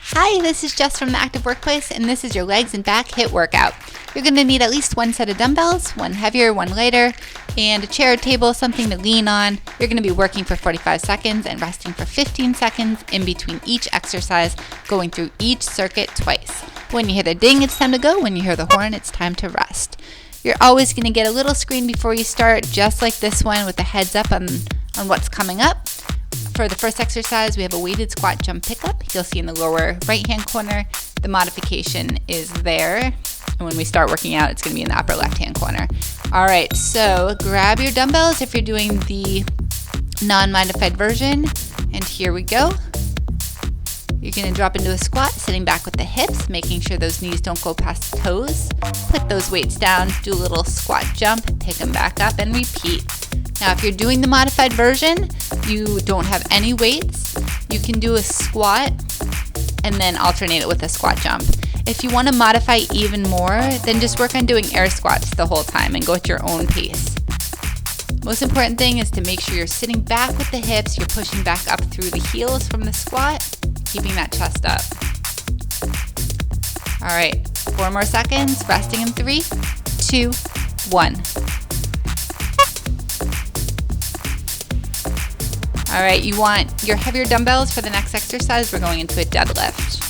Hi, this is Jess from the Active Workplace, and this is your legs and back HIIT workout. You're going to need at least one set of dumbbells, one heavier, one lighter, and a chair or table, something to lean on. You're going to be working for 45 seconds and resting for 15 seconds in between each exercise, going through each circuit twice. When you hear the ding, it's time to go. When you hear the horn, it's time to rest. You're always going to get a little screen before you start, just like this one, with a heads up on what's coming up. For the first exercise, we have a weighted squat jump pickup. You'll see in the lower right-hand corner, the modification is there. And when we start working out, it's going to be in the upper left-hand corner. All right, so grab your dumbbells if you're doing the non-modified version. And here we go. You're going to drop into a squat, sitting back with the hips, making sure those knees don't go past the toes. Put those weights down, do a little squat jump, pick them back up, and repeat. Now, if you're doing the modified version, you don't have any weights, you can do a squat and then alternate it with a squat jump. If you want to modify even more, then just work on doing air squats the whole time and go at your own pace. Most important thing is to make sure you're sitting back with the hips, you're pushing back up through the heels from the squat, keeping that chest up. All right, 4 more seconds, resting in 3, 2, 1. All right, you want your heavier dumbbells for the next exercise. We're going into a deadlift.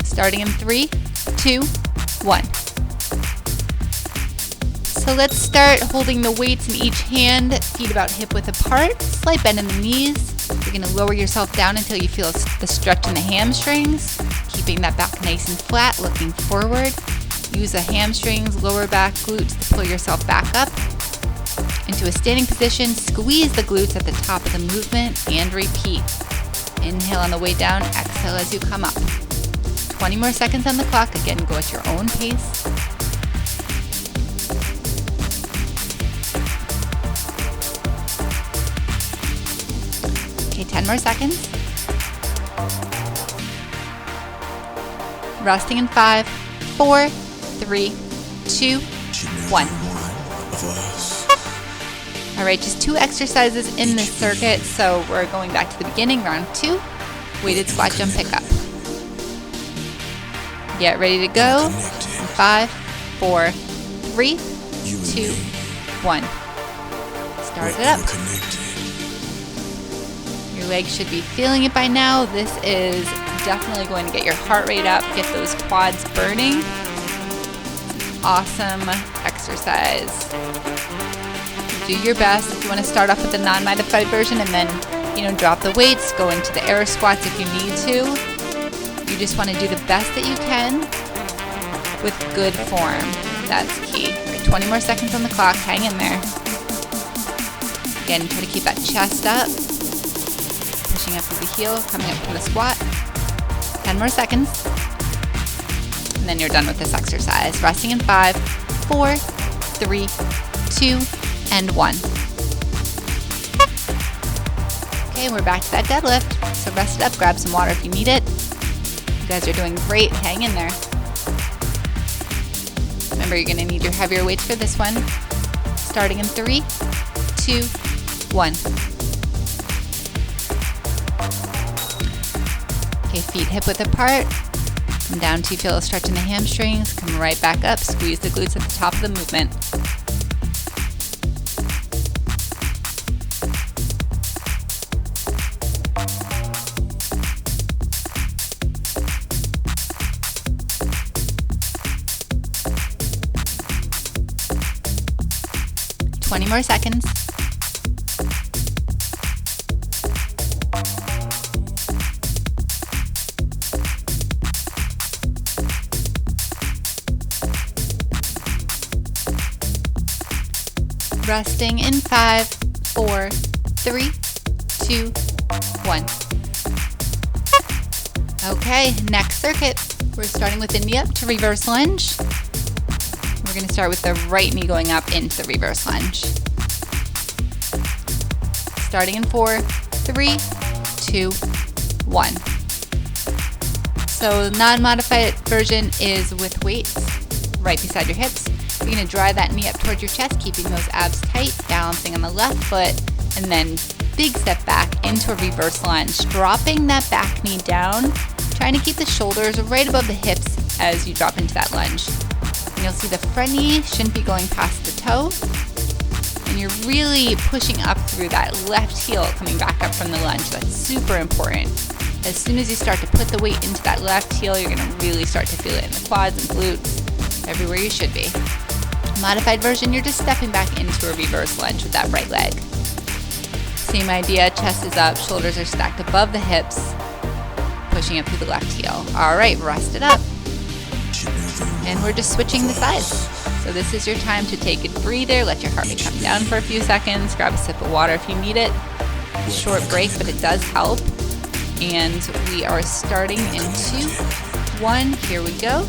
Starting in 3, 2, 1. So let's start holding the weights in each hand, feet about hip width apart, slight bend in the knees. You're gonna lower yourself down until you feel the stretch in the hamstrings, keeping that back nice and flat, looking forward. Use the hamstrings, lower back, glutes to pull yourself back up into a standing position. Squeeze the glutes at the top of the movement and repeat. Inhale on the way down, exhale as you come up. 20 more seconds on the clock. Again, go at your own pace. Okay, 10 more seconds. Resting in 5, 4, 3, 2, 1. All right, just 2 exercises in this circuit, so we're going back to the beginning, round 2, weighted squat jump pickup. Get ready to go. 5, 4, 3, 2, 1. Start it up. Your legs should be feeling it by now. This is definitely going to get your heart rate up, get those quads burning. Awesome exercise. Do your best. If you want to start off with the non-modified version and then, drop the weights, go into the air squats if you need to. You just want to do the best that you can with good form. That's key. All right, 20 more seconds on the clock. Hang in there. Again, try to keep that chest up. Pushing up through the heel, coming up from the squat. 10 more seconds. And then you're done with this exercise. Resting in 5, 4, 3, 2, and 1. Okay, we're back to that deadlift. So rest it up, grab some water if you need it. You guys are doing great. Hang in there. Remember, you're going to need your heavier weights for this one. Starting in 3, 2, 1. Okay, feet hip width apart. Come down to feel a stretch in the hamstrings. Come right back up. Squeeze the glutes at the top of the movement. Twenty more seconds. Resting in 5, 4, 3, 2, 1. Okay, next circuit. We're starting with the knee up to reverse lunge. We're going to start with the right knee going up into the reverse lunge. Starting in 4, 3, 2, 1. So non-modified version is with weights right beside your hips. You're going to drive that knee up towards your chest, keeping those abs tight, balancing on the left foot, and then big step back into a reverse lunge, dropping that back knee down, trying to keep the shoulders right above the hips as you drop into that lunge. And you'll see the front knee shouldn't be going past the toe, and you're really pushing up through that left heel coming back up from the lunge. That's super important. As soon as you start to put the weight into that left heel, you're going to really start to feel it in the quads and glutes, everywhere you should be. Modified version, you're just stepping back into a reverse lunge with that right leg. Same idea, chest is up, shoulders are stacked above the hips, pushing up through the left heel. All right, rest it up. And we're just switching the sides. So this is your time to take a breather, let your heart rate come down for a few seconds, grab a sip of water if you need it. Short break, but it does help. And we are starting in 2, 1, here we go.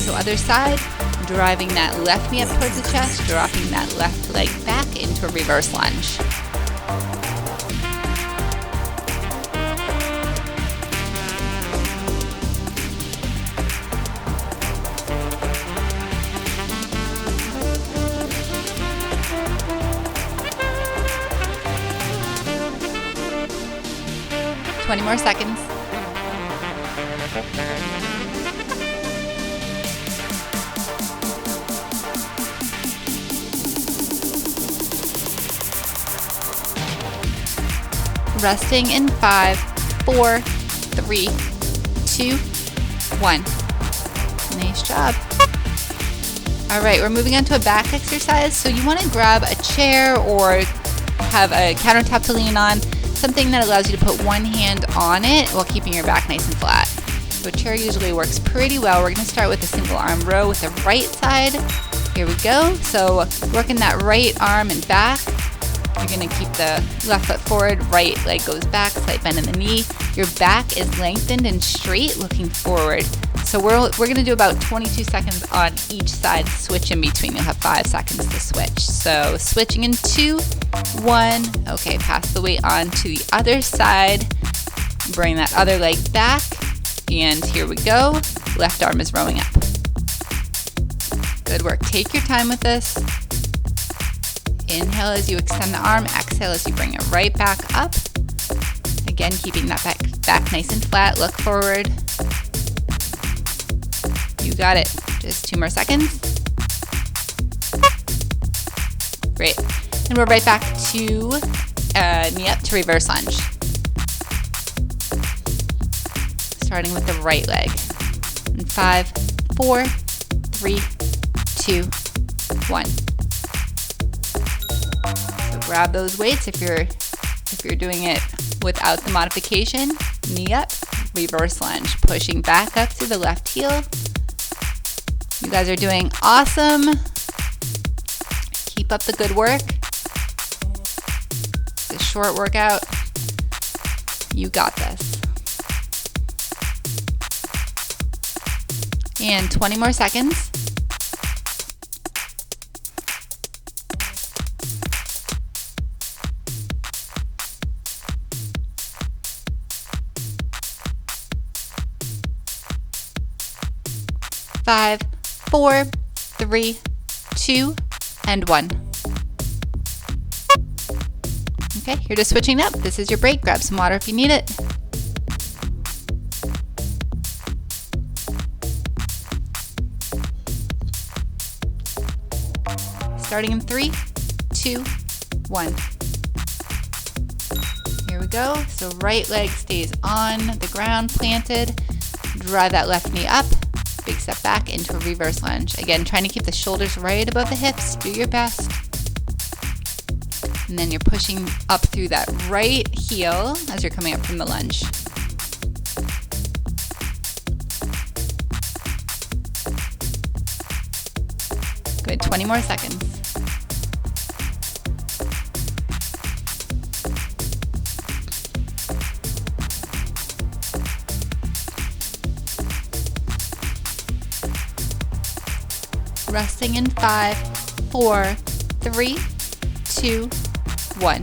So other side, driving that left knee up towards the chest, dropping that left leg back into a reverse lunge. Twenty more seconds. Resting in 5, 4, 3, 2, 1. Nice job. All right, we're moving on to a back exercise. So you want to grab a chair or have a countertop to lean on, something that allows you to put one hand on it while keeping your back nice and flat. So a chair usually works pretty well. We're going to start with a single arm row with the right side. Here we go. So working that right arm and back. You're going to keep the left foot forward, right leg goes back, slight bend in the knee. Your back is lengthened and straight, looking forward. So we're going to do about 22 seconds on each side, switch in between. You'll have 5 seconds to switch. So switching in 2, 1. Okay, pass the weight on to the other side. Bring that other leg back. And here we go. Left arm is rowing up. Good work. Take your time with this. Inhale as you extend the arm. Exhale as you bring it right back up. Again, keeping that back nice and flat. Look forward. You got it. Just 2 more seconds. Great. And we're right back to knee up to reverse lunge. Starting with the right leg. In 5, 4, 3, 2, 1. So grab those weights if you're doing it without the modification. Knee up, reverse lunge, pushing back up through the left heel. You guys are doing awesome. Keep up the good work. It's a short workout. You got this. And 20 more seconds. Five, 4, 3, 2, and 1. Okay, you're just switching up. This is your break. Grab some water if you need it. Starting in 3, 2, 1. Here we go. So right leg stays on the ground, planted. Drive that left knee up. Big step back into a reverse lunge. Again, trying to keep the shoulders right above the hips. Do your best. And then you're pushing up through that right heel as you're coming up from the lunge. Good, 20 more seconds. Resting in 5, 4, 3, 2, 1.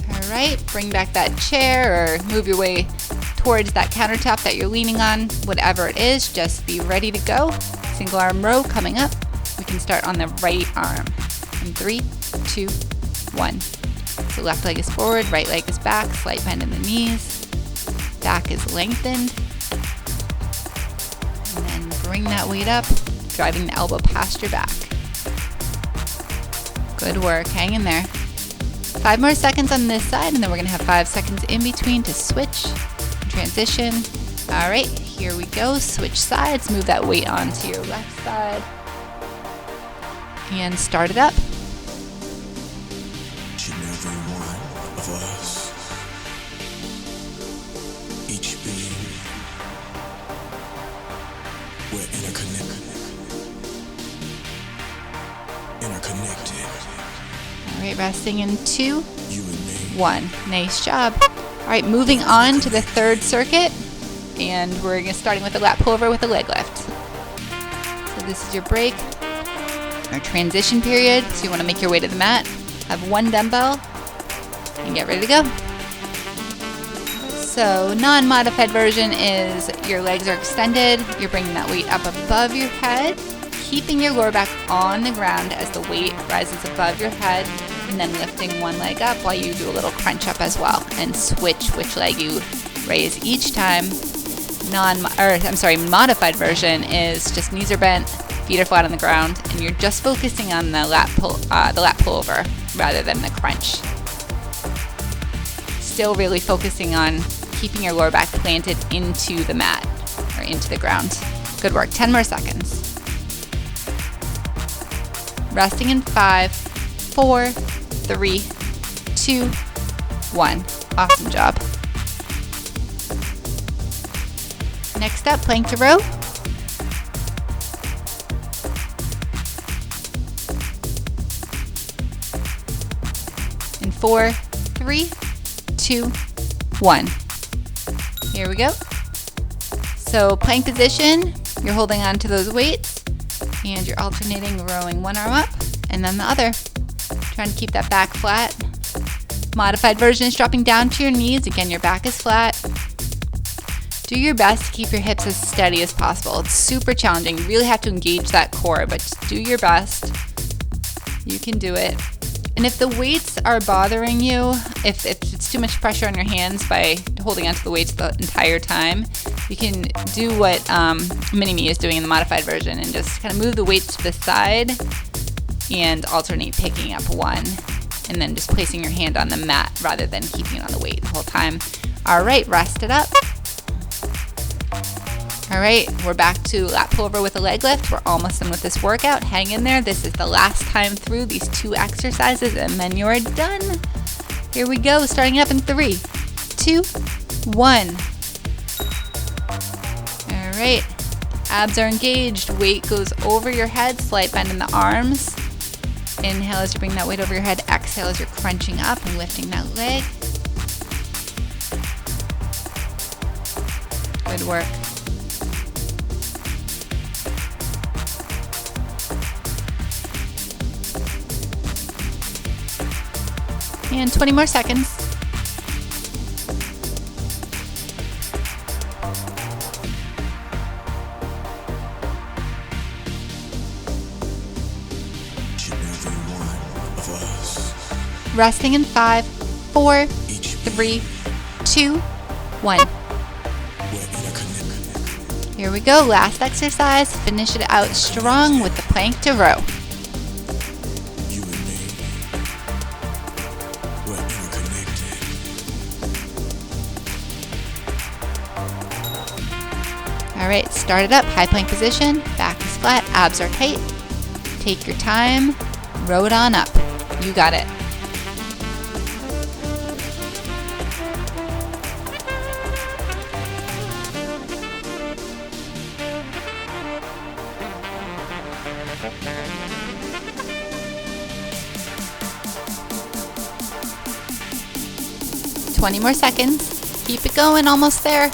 All right, bring back that chair or move your way towards that countertop that you're leaning on. Whatever it is, just be ready to go. Single arm row coming up. We can start on the right arm. In 3, 2, 1. So left leg is forward, right leg is back, slight bend in the knees. Back is lengthened. And then bring that weight up, driving the elbow past your back. Good work, hang in there. 5 more seconds on this side, and then we're gonna have 5 seconds in between to switch, transition. All right, here we go, switch sides, move that weight onto your left side. And start it up. Each and every one of us, each being, we're interconnected. All right, resting in 2, You and me. 1. Nice job. All right, moving on to the third circuit, and we're starting with a lat pullover with a leg lift. So this is your break, our transition period. So you want to make your way to the mat, have 1 dumbbell, and get ready to go. So non-modified version is your legs are extended, you're bringing that weight up above your head, keeping your lower back on the ground as the weight rises above your head, and then lifting 1 leg up while you do a little crunch up as well, and switch which leg you raise each time. Modified version is just knees are bent, feet are flat on the ground, and you're just focusing on the lat pullover rather than the crunch. Still really focusing on keeping your lower back planted into the mat or into the ground. Good work. 10 more seconds. Resting in 5, 4, 3, 2, 1. Awesome job. Next up, plank to row. In 4, 3, 2, 1. Here we go. So plank position, you're holding on to those weights and you're alternating rowing 1 arm up and then the other. Trying to keep that back flat. Modified version is dropping down to your knees. Again, your back is flat. Do your best to keep your hips as steady as possible. It's super challenging. You really have to engage that core, but just do your best. You can do it. And if the weights are bothering you, if it's too much pressure on your hands by holding onto the weights the entire time, you can do what Mini-Me is doing in the modified version and just kind of move the weights to the side and alternate picking up 1 and then just placing your hand on the mat rather than keeping it on the weight the whole time. All right, rest it up. All right, we're back to lat pullover with a leg lift. We're almost done with this workout. Hang in there. This is the last time through these 2 exercises and then you're done. Here we go, starting up in 3, 2, 1. All right, abs are engaged. Weight goes over your head, slight bend in the arms. Inhale as you bring that weight over your head. Exhale as you're crunching up and lifting that leg. Good work. And 20 more seconds. Resting in 5, 4, 3, 2, 1. Here we go, last exercise. Finish it out strong with the plank to row. All right, start it up, high plank position, back is flat, abs are tight. Take your time, row it on up. You got it. $20 more seconds. Keep it going, almost there.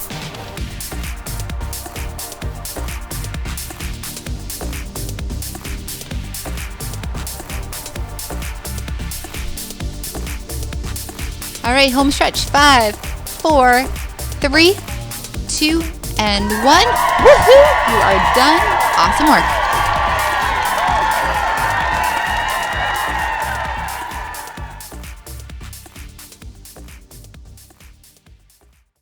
All right, home stretch. 5, 4, 3, 2, and 1. Woohoo! You are done. Awesome work.